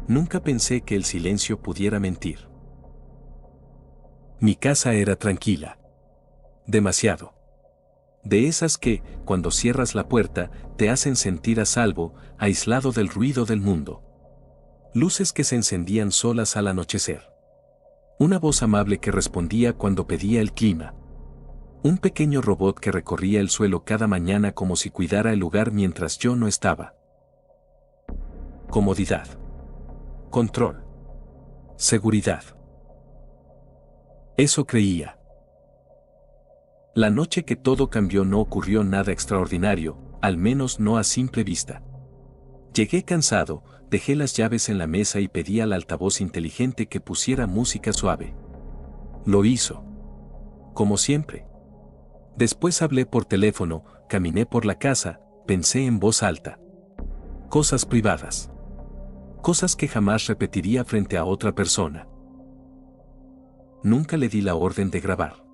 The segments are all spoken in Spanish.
Nunca pensé que el silencio pudiera mentir. Mi casa era tranquila. Demasiado. De esas que, cuando cierras la puerta, te hacen sentir a salvo, aislado del ruido del mundo. Luces que se encendían solas al anochecer. Una voz amable que respondía cuando pedía el clima. Un pequeño robot que recorría el suelo cada mañana como si cuidara el lugar mientras yo no estaba. Comodidad. Control. Seguridad. Eso creía. La noche que todo cambió no ocurrió nada extraordinario, al menos no a simple vista. Llegué cansado, dejé las llaves en la mesa y pedí al altavoz inteligente que pusiera música suave. Lo hizo. Como siempre. Después hablé por teléfono, caminé por la casa, pensé en voz alta. Cosas privadas. Cosas que jamás repetiría frente a otra persona. Nunca le di la orden de grabar.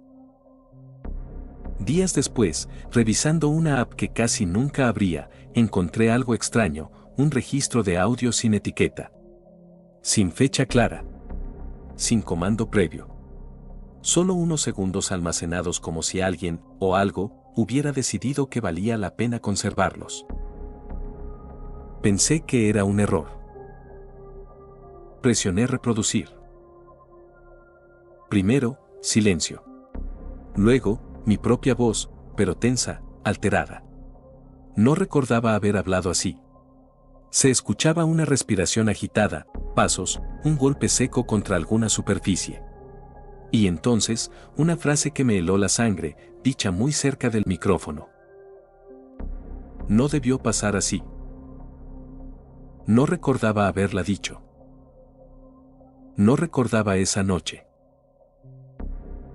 Días después, revisando una app que casi nunca abría, encontré algo extraño, un registro de audio sin etiqueta. Sin fecha clara. Sin comando previo. Solo unos segundos almacenados como si alguien, o algo, hubiera decidido que valía la pena conservarlos. Pensé que era un error. Presioné reproducir. Primero, silencio. Luego, mi propia voz, pero tensa, alterada. No recordaba haber hablado así. Se escuchaba una respiración agitada, pasos, un golpe seco contra alguna superficie. Y entonces, una frase que me heló la sangre, dicha muy cerca del micrófono. No debió pasar así. No recordaba haberla dicho. No recordaba esa noche.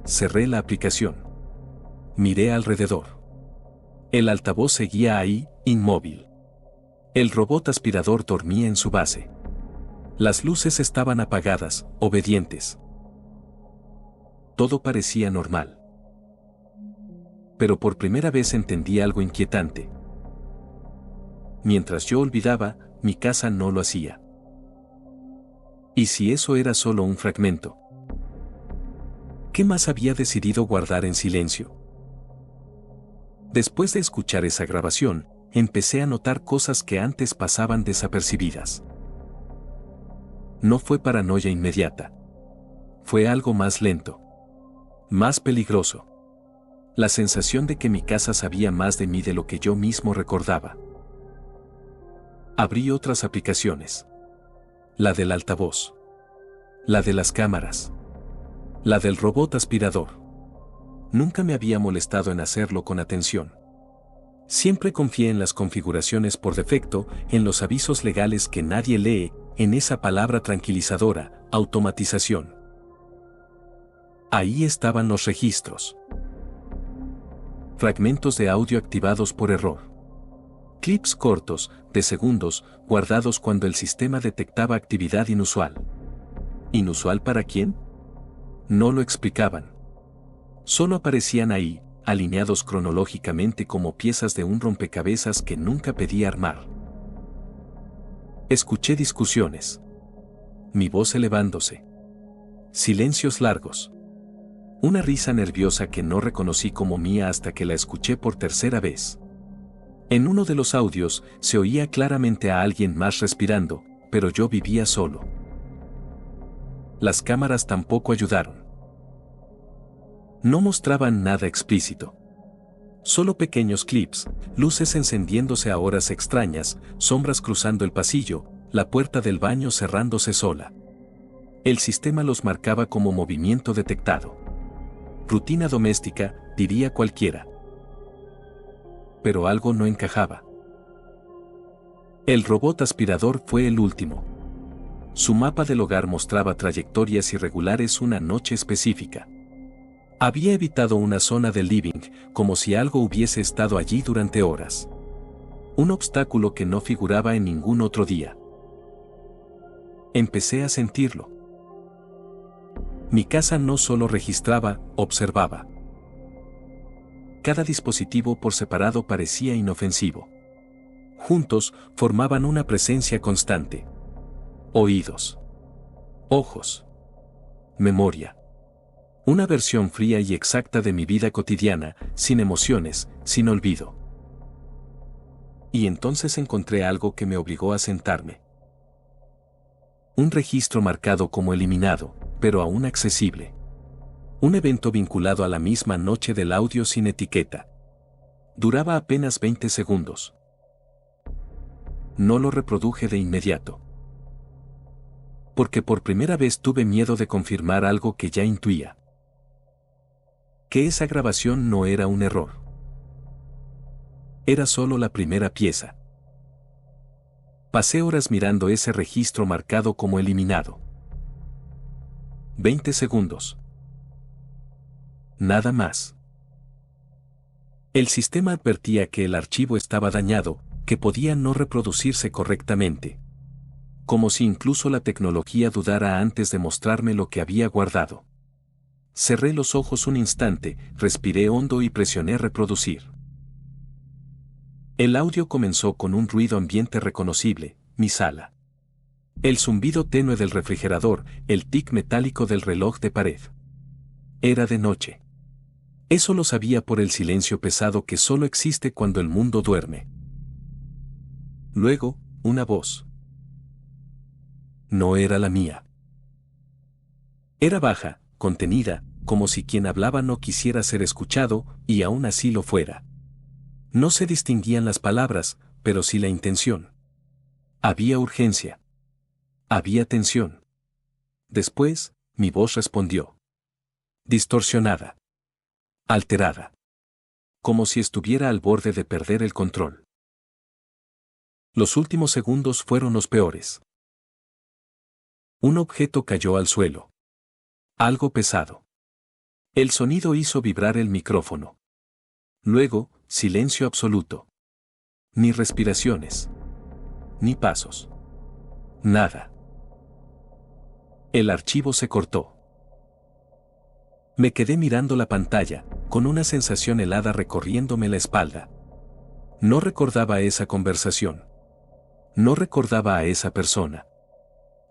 Cerré la aplicación. Miré alrededor. El altavoz seguía ahí, inmóvil. El robot aspirador dormía en su base. Las luces estaban apagadas, obedientes. Todo parecía normal. Pero por primera vez entendí algo inquietante. Mientras yo olvidaba, mi casa no lo hacía. ¿Y si eso era solo un fragmento? ¿Qué más había decidido guardar en silencio? Después de escuchar esa grabación, empecé a notar cosas que antes pasaban desapercibidas. No fue paranoia inmediata. Fue algo más lento. Más peligroso. La sensación de que mi casa sabía más de mí de lo que yo mismo recordaba. Abrí otras aplicaciones. La del altavoz. La de las cámaras. La del robot aspirador. Nunca me había molestado en hacerlo con atención. Siempre confié en las configuraciones por defecto, en los avisos legales que nadie lee, en esa palabra tranquilizadora, automatización. Ahí estaban los registros. Fragmentos de audio activados por error. Clips cortos, de segundos, guardados cuando el sistema detectaba actividad inusual. ¿Inusual para quién? No lo explicaban. Solo aparecían ahí, alineados cronológicamente como piezas de un rompecabezas que nunca pedí armar. Escuché discusiones. Mi voz elevándose. Silencios largos. Una risa nerviosa que no reconocí como mía hasta que la escuché por tercera vez. En uno de los audios se oía claramente a alguien más respirando, pero yo vivía solo. Las cámaras tampoco ayudaron. No mostraban nada explícito. Solo pequeños clips, luces encendiéndose a horas extrañas, sombras cruzando el pasillo, la puerta del baño cerrándose sola. El sistema los marcaba como movimiento detectado. Rutina doméstica, diría cualquiera. Pero algo no encajaba. El robot aspirador fue el último. Su mapa del hogar mostraba trayectorias irregulares una noche específica. Había evitado una zona del living, como si algo hubiese estado allí durante horas. Un obstáculo que no figuraba en ningún otro día. Empecé a sentirlo. Mi casa no solo registraba, observaba. Cada dispositivo por separado parecía inofensivo. Juntos, formaban una presencia constante. Oídos. Ojos. Memoria. Una versión fría y exacta de mi vida cotidiana, sin emociones, sin olvido. Y entonces encontré algo que me obligó a sentarme. Un registro marcado como eliminado, pero aún accesible. Un evento vinculado a la misma noche del audio sin etiqueta. Duraba apenas 20 segundos. No lo reproduje de inmediato. Porque por primera vez tuve miedo de confirmar algo que ya intuía. Que esa grabación no era un error. Era solo la primera pieza. Pasé horas mirando ese registro marcado como eliminado. 20 segundos. Nada más. El sistema advertía que el archivo estaba dañado, que podía no reproducirse correctamente. Como si incluso la tecnología dudara antes de mostrarme lo que había guardado. Cerré los ojos un instante, respiré hondo y presioné reproducir. El audio comenzó con un ruido ambiente reconocible, mi sala. El zumbido tenue del refrigerador, el tic metálico del reloj de pared. Era de noche. Eso lo sabía por el silencio pesado que solo existe cuando el mundo duerme. Luego, una voz. No era la mía. Era baja, contenida, como si quien hablaba no quisiera ser escuchado, y aún así lo fuera. No se distinguían las palabras, pero sí la intención. Había urgencia. Había tensión. Después, mi voz respondió. Distorsionada. Alterada. Como si estuviera al borde de perder el control. Los últimos segundos fueron los peores. Un objeto cayó al suelo. Algo pesado. El sonido hizo vibrar el micrófono. Luego, silencio absoluto. Ni respiraciones. Ni pasos. Nada. El archivo se cortó. Me quedé mirando la pantalla, con una sensación helada recorriéndome la espalda. No recordaba esa conversación. No recordaba a esa persona.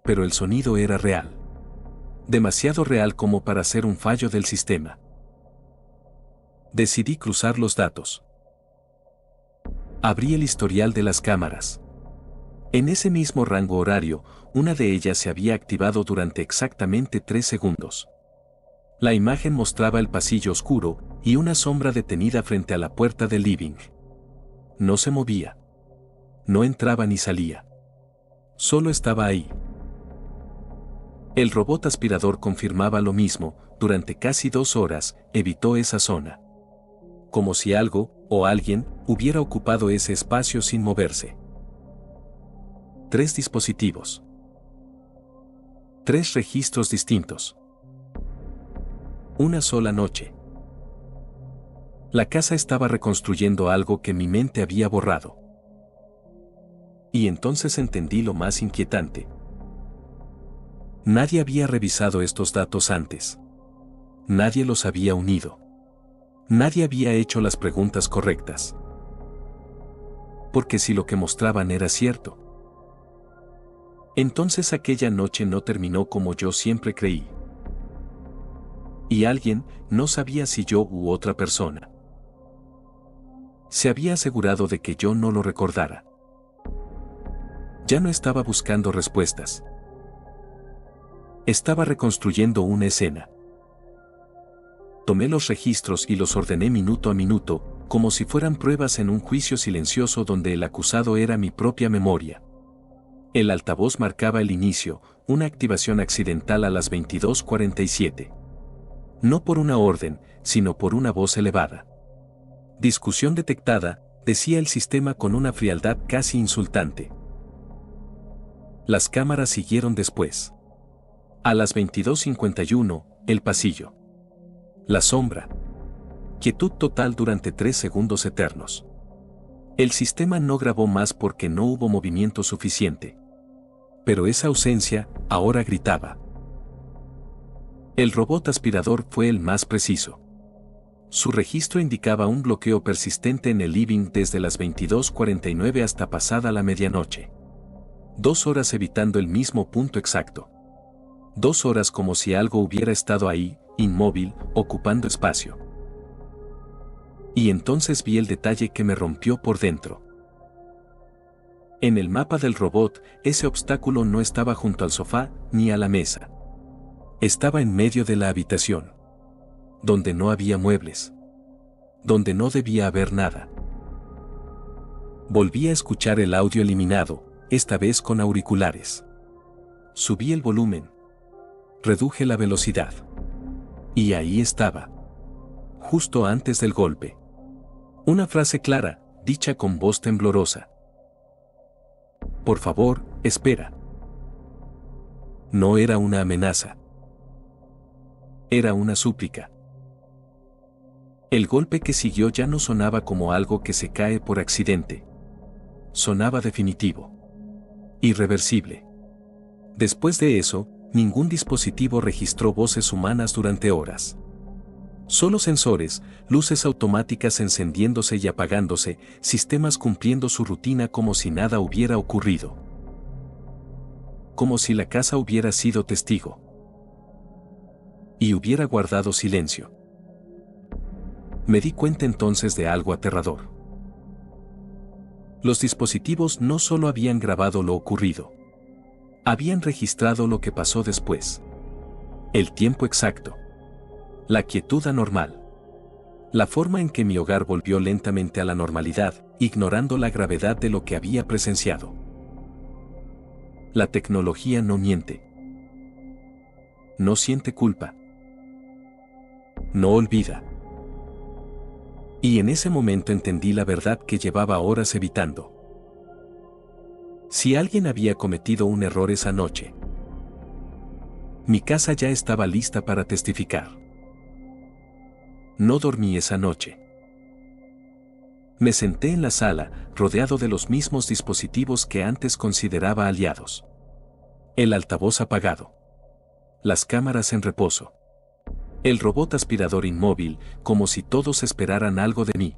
Pero el sonido era real. Demasiado real como para ser un fallo del sistema. Decidí cruzar los datos. Abrí el historial de las cámaras. En ese mismo rango horario, una de ellas se había activado durante exactamente 3 segundos. La imagen mostraba el pasillo oscuro y una sombra detenida frente a la puerta del living. No se movía. No entraba ni salía. Solo estaba ahí. El robot aspirador confirmaba lo mismo, durante casi 2 horas, evitó esa zona. Como si algo, o alguien, hubiera ocupado ese espacio sin moverse. 3 dispositivos. 3 registros distintos. Una sola noche. La casa estaba reconstruyendo algo que mi mente había borrado. Y entonces entendí lo más inquietante. Nadie había revisado estos datos antes. Nadie los había unido. Nadie había hecho las preguntas correctas. Porque si lo que mostraban era cierto, entonces aquella noche no terminó como yo siempre creí. Y alguien, no sabía si yo u otra persona, se había asegurado de que yo no lo recordara. Ya no estaba buscando respuestas. Estaba reconstruyendo una escena. Tomé los registros y los ordené minuto a minuto, como si fueran pruebas en un juicio silencioso donde el acusado era mi propia memoria. El altavoz marcaba el inicio, una activación accidental a las 22:47. No por una orden, sino por una voz elevada. Discusión detectada, decía el sistema con una frialdad casi insultante. Las cámaras siguieron después. A las 22:51, el pasillo. La sombra. Quietud total durante 3 segundos eternos. El sistema no grabó más porque no hubo movimiento suficiente. Pero esa ausencia, ahora gritaba. El robot aspirador fue el más preciso. Su registro indicaba un bloqueo persistente en el living desde las 22:49 hasta pasada la medianoche. 2 horas evitando el mismo punto exacto. 2 horas como si algo hubiera estado ahí, inmóvil, ocupando espacio. Y entonces vi el detalle que me rompió por dentro. En el mapa del robot, ese obstáculo no estaba junto al sofá ni a la mesa. Estaba en medio de la habitación, donde no había muebles, donde no debía haber nada. Volví a escuchar el audio eliminado, esta vez con auriculares. Subí el volumen. Reduje la velocidad. Y ahí estaba. Justo antes del golpe. Una frase clara, dicha con voz temblorosa. Por favor, espera. No era una amenaza. Era una súplica. El golpe que siguió ya no sonaba como algo que se cae por accidente. Sonaba definitivo. Irreversible. Después de eso, ningún dispositivo registró voces humanas durante horas. Solo sensores, luces automáticas encendiéndose y apagándose, sistemas cumpliendo su rutina como si nada hubiera ocurrido. Como si la casa hubiera sido testigo. Y hubiera guardado silencio. Me di cuenta entonces de algo aterrador. Los dispositivos no solo habían grabado lo ocurrido. Habían registrado lo que pasó después. El tiempo exacto. La quietud anormal. La forma en que mi hogar volvió lentamente a la normalidad, ignorando la gravedad de lo que había presenciado. La tecnología no miente. No siente culpa. No olvida. Y en ese momento entendí la verdad que llevaba horas evitando. Si alguien había cometido un error esa noche, mi casa ya estaba lista para testificar. No dormí esa noche. Me senté en la sala, rodeado de los mismos dispositivos que antes consideraba aliados. El altavoz apagado. Las cámaras en reposo. El robot aspirador inmóvil, como si todos esperaran algo de mí.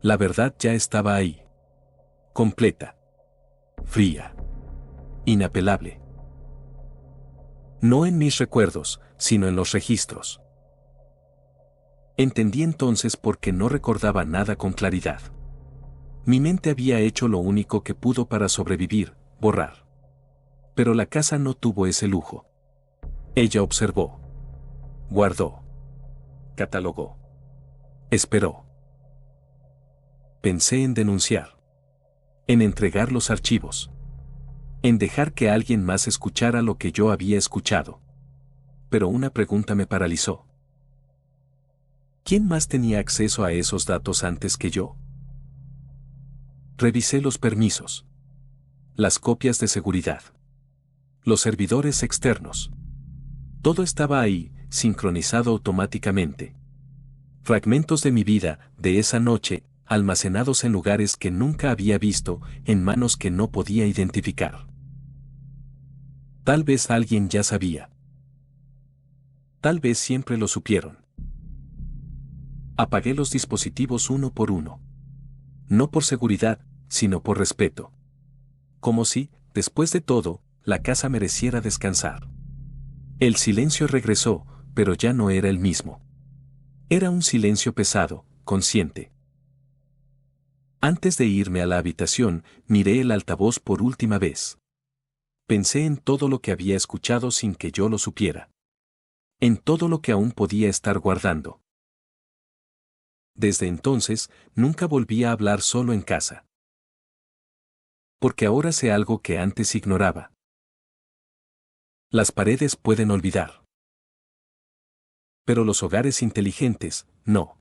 La verdad ya estaba ahí. Completa. Fría. Inapelable. No en mis recuerdos, sino en los registros. Entendí entonces por qué no recordaba nada con claridad. Mi mente había hecho lo único que pudo para sobrevivir, borrar. Pero la casa no tuvo ese lujo. Ella observó. Guardó. Catalogó. Esperó. Pensé en denunciar. En entregar los archivos. En dejar que alguien más escuchara lo que yo había escuchado. Pero una pregunta me paralizó. ¿Quién más tenía acceso a esos datos antes que yo? Revisé los permisos. Las copias de seguridad. Los servidores externos. Todo estaba ahí, sincronizado automáticamente. Fragmentos de mi vida, de esa noche, almacenados en lugares que nunca había visto, en manos que no podía identificar. Tal vez alguien ya sabía. Tal vez siempre lo supieron. Apagué los dispositivos uno por uno. No por seguridad, sino por respeto. Como si, después de todo, la casa mereciera descansar. El silencio regresó, pero ya no era el mismo. Era un silencio pesado, consciente. Antes de irme a la habitación, miré el altavoz por última vez. Pensé en todo lo que había escuchado sin que yo lo supiera. En todo lo que aún podía estar guardando. Desde entonces, nunca volví a hablar solo en casa. Porque ahora sé algo que antes ignoraba. Las paredes pueden olvidar. Pero los hogares inteligentes, no.